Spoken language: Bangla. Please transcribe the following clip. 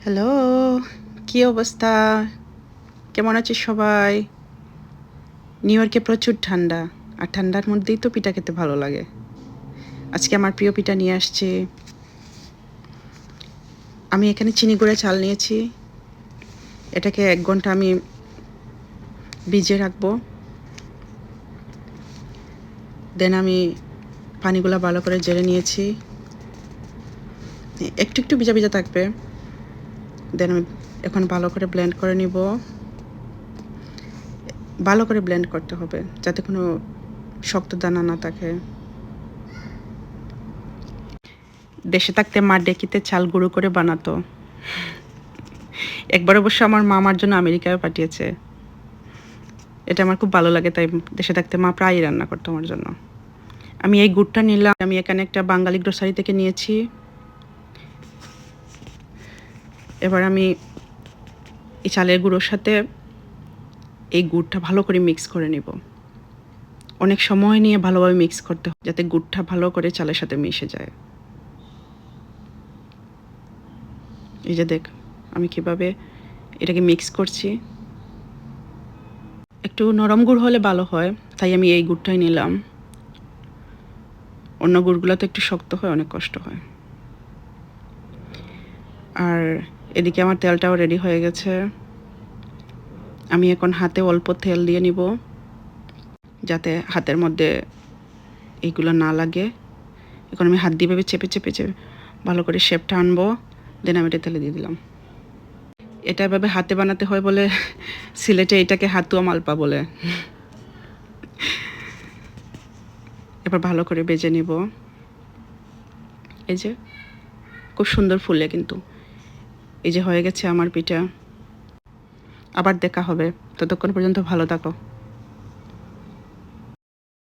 হ্যালো, কি অবস্থা? কেমন আছিস সবাই? নিউ ইয়র্কে প্রচুর ঠান্ডা, আর ঠান্ডার মধ্যেই তো পিঠা খেতে ভালো লাগে। আজকে আমার প্রিয় পিঠা নিয়ে আসছি। আমি এখানে চিনি গুঁড়া চাল নিয়েছি। এটাকে 1 ঘন্টা আমি ভিজিয়ে রাখবো। দেন আমি পানিগুলো ভালো করে ঝেড়ে নিয়েছি। একটু একটু ভিজা ভিজা থাকবে। দেন আমি এখন ভালো করে ব্লেন্ড করে নিব। ভালো করে ব্লেন্ড করতে হবে যাতে কোনো শক্ত দানা না থাকে। দেশে থাকতে মা ডেকিতে চাল গুঁড়ো করে বানাতো। একবার অবশ্য আমার মা আমার জন্য আমেরিকায় পাঠিয়েছে। এটা আমার খুব ভালো লাগে, তাই দেশে থাকতে মা প্রায়ই রান্না করতো আমার জন্য। আমি এই গুড়টা নিলাম। আমি এখানে একটা বাঙালি গ্রোসারি থেকে নিয়েছি। এবার আমি এই চালের গুঁড়োর সাথে এই গুড়টা ভালো করে মিক্স করে নিব। অনেক সময় নিয়ে ভালোভাবে মিক্স করতে হয় যাতে গুড়টা ভালো করে চালের সাথে মিশে যায়। এই যে দেখ আমি কিভাবে এটাকে মিক্স করছি। একটু নরম গুড় হলে ভালো হয়, তাই আমি এই গুড়টাই নিলাম। অন্য গুড়গুলো তো একটু শক্ত হয়, অনেক কষ্ট হয়। আর এদিকে আমার তেলটাও রেডি হয়ে গেছে। আমি এখন হাতে অল্প তেল দিয়ে নিব যাতে হাতের মধ্যে এইগুলো না লাগে। এখন আমি হাত দিয়ে চেপে চেপে চেপে ভালো করে শেপটা আনবো। দেন আমি এটা তেলে দিয়ে দিলাম। এটা এভাবে হাতে বানাতে হয় বলে সিলেটে এটাকে হাতুয়া মালপা বলে। এবার ভালো করে বেজে নিব। এই যে খুব সুন্দর ফুলে কিন্তু। এই যে হয়ে গেছে আমার পিঠা। আবার দেখা হবে, ততক্ষণ পর্যন্ত ভালো থাকো।